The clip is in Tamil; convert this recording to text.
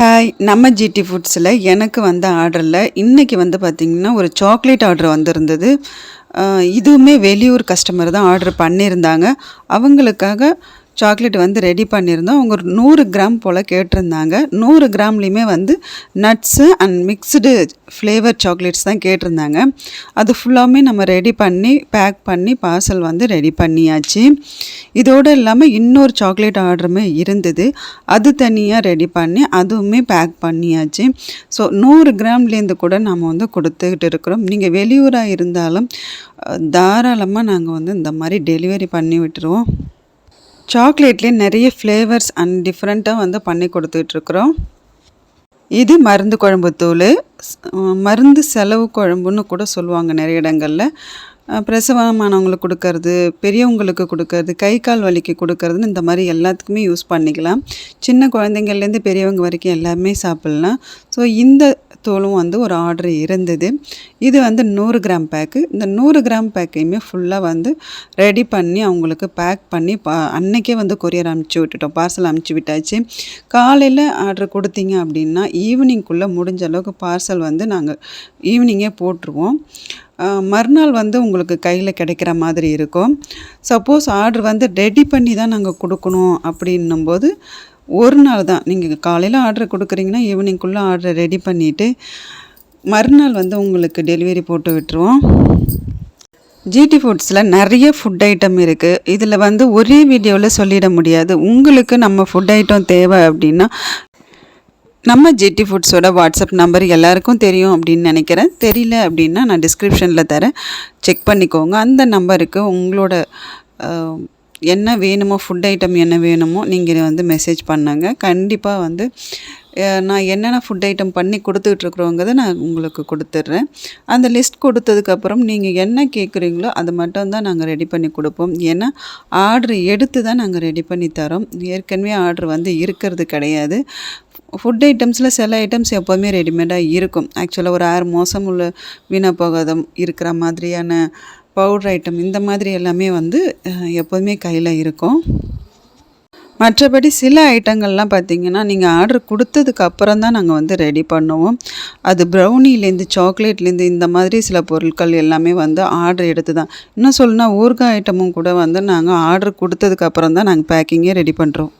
ஹாய் நம்ம ஜிடி ஃபுட்ஸில் எனக்கு வந்த ஆர்டரில் இன்றைக்கி வந்து பார்த்திங்கன்னா ஒரு சாக்லேட் ஆர்டர் வந்திருந்தது. இதுவுமே வெளியூர் கஸ்டமர் தான் ஆர்டர் பண்ணியிருந்தாங்க. அவங்களுக்காக சாக்லேட் வந்து ரெடி பண்ணியிருந்தோம். அவங்க ஒரு 100 கிராம் போல் கேட்டிருந்தாங்க. 100 கிராம்லேயுமே வந்து nuts and mixed flavour chocolates தான் கேட்டிருந்தாங்க. அது ஃபுல்லாமே நம்ம ரெடி பண்ணி பேக் பண்ணி பார்சல் வந்து ரெடி பண்ணியாச்சு. இதோடு இல்லாமல் இன்னொரு சாக்லேட் ஆர்டருமே இருந்தது. அது தனியாக ரெடி பண்ணி அதுவுமே பேக் பண்ணியாச்சு. ஸோ 100 கிராம்லேருந்து கூட நம்ம வந்து கொடுத்துக்கிட்டு இருக்கிறோம். நீங்கள் வெளியூராக இருந்தாலும் தாராளமாக நாங்கள் வந்து இந்த மாதிரி டெலிவரி பண்ணி விட்டுருவோம். சாக்லேட்லேயே நிறைய ஃப்ளேவர்ஸ் அண்ட் டிஃப்ரெண்ட்டாக வந்து பண்ணி கொடுத்துட்ருக்குறோம். இது மருந்து குழம்பு தூள், மருந்து செலவு குழம்புன்னு கூட சொல்லுவாங்க நிறைய இடங்களில். பிரசவமானவங்களுக்கு கொடுக்கறது, பெரியவங்களுக்கு கொடுக்கறது, கை கால் வலிக்கு கொடுக்கறதுன்னு இந்த மாதிரி எல்லாத்துக்குமே யூஸ் பண்ணிக்கலாம். சின்ன குழந்தைங்கள்லேருந்து பெரியவங்க வரைக்கும் எல்லாமே சாப்பிட்லாம். ஸோ இந்த தூளும் வந்து ஒரு ஆர்டர் இருந்தது. இது வந்து 100 கிராம் பேக்கு. இந்த 100 கிராம் பேக்கையுமே ஃபுல்லாக வந்து ரெடி பண்ணி அவங்களுக்கு பேக் பண்ணி அன்னைக்கே வந்து கொரியர் அனுப்பிச்சி விட்டுட்டோம். பார்சல் அனுப்பிச்சி விட்டாச்சு. காலையில் ஆர்டர் கொடுத்தீங்க அப்படின்னா ஈவினிங்குள்ளே முடிஞ்ச அளவுக்கு பார்சல் வந்து நாங்கள் ஈவினிங்கே போட்டுருவோம். மறுநாள் வந்து உங்களுக்கு கையில் கிடைக்கிற மாதிரி இருக்கும். சப்போஸ் ஆர்டர் வந்து ரெடி பண்ணி தான் நாங்கள் கொடுக்கணும் அப்படின்னும்போது ஒரு நாள் தான். நீங்கள் காலையில் ஆர்டர் கொடுக்குறீங்கன்னா ஈவினிங்குள்ளே ஆர்டரை ரெடி பண்ணிவிட்டு மறுநாள் வந்து உங்களுக்கு டெலிவரி போட்டு விட்டுருவோம். ஜிடி ஃபுட்ஸில் நிறைய ஃபுட் ஐட்டம் இருக்குது. இதில் வந்து ஒரே வீடியோவில் சொல்லிட முடியாது. உங்களுக்கு நம்ம ஃபுட் ஐட்டம் தேவை அப்படின்னா நம்ம ஜிடி ஃபுட்ஸோட வாட்ஸ்அப் நம்பர் எல்லாருக்கும் தெரியும் அப்படின்னு நினைக்கிறேன். தெரியல அப்படின்னா நான் டிஸ்கிரிப்ஷனில் தரேன், செக் பண்ணிக்கோங்க. அந்த நம்பருக்கு உங்களோட என்ன வேணுமோ, ஃபுட் ஐட்டம் என்ன வேணுமோ நீங்கள் வந்து மெசேஜ் பண்ணுங்க. கண்டிப்பாக வந்து நான் என்னென்ன ஃபுட் ஐட்டம் பண்ணி கொடுத்துட்ருக்குறோங்கிறத நான் உங்களுக்கு கொடுத்துட்றேன். அந்த லிஸ்ட் கொடுத்ததுக்கப்புறம் நீங்கள் என்ன கேட்குறீங்களோ அது மட்டும்தான் நாங்கள் ரெடி பண்ணி கொடுப்போம். ஏன்னா ஆர்டர் எடுத்து தான் நாங்கள் ரெடி பண்ணி தரோம். ஏற்கனவே ஆர்டர் வந்து இருக்கிறது கிடையாது. ஃபுட் ஐட்டம்ஸில் சில ஐட்டம்ஸ் எப்போவுமே ரெடிமேடாக இருக்கும். ஆக்சுவலாக ஒரு 6 மாதம் உள்ள வீணாக போகாத இருக்கிற மாதிரியான பவுடர் ஐட்டம் இந்த மாதிரி எல்லாமே வந்து எப்போதுமே கையில் இருக்கும். மற்றபடி சில ஐட்டங்கள்லாம் பார்த்திங்கன்னா நீங்கள் ஆர்டர் கொடுத்ததுக்கு அப்புறம் தான் நாங்கள் வந்து ரெடி பண்ணுவோம். அது ப்ரௌனிலேருந்து சாக்லேட்லேருந்து இந்த மாதிரி சில பொருட்கள் எல்லாமே வந்து ஆர்டர் எடுத்து தான். இன்னும் சொல்லணும்னா ஊறுகாய் ஐட்டமும் கூட வந்து நாங்கள் ஆர்டர் கொடுத்ததுக்கு அப்புறம் தான் நாங்கள் பேக்கிங்கே ரெடி பண்ணுறோம்.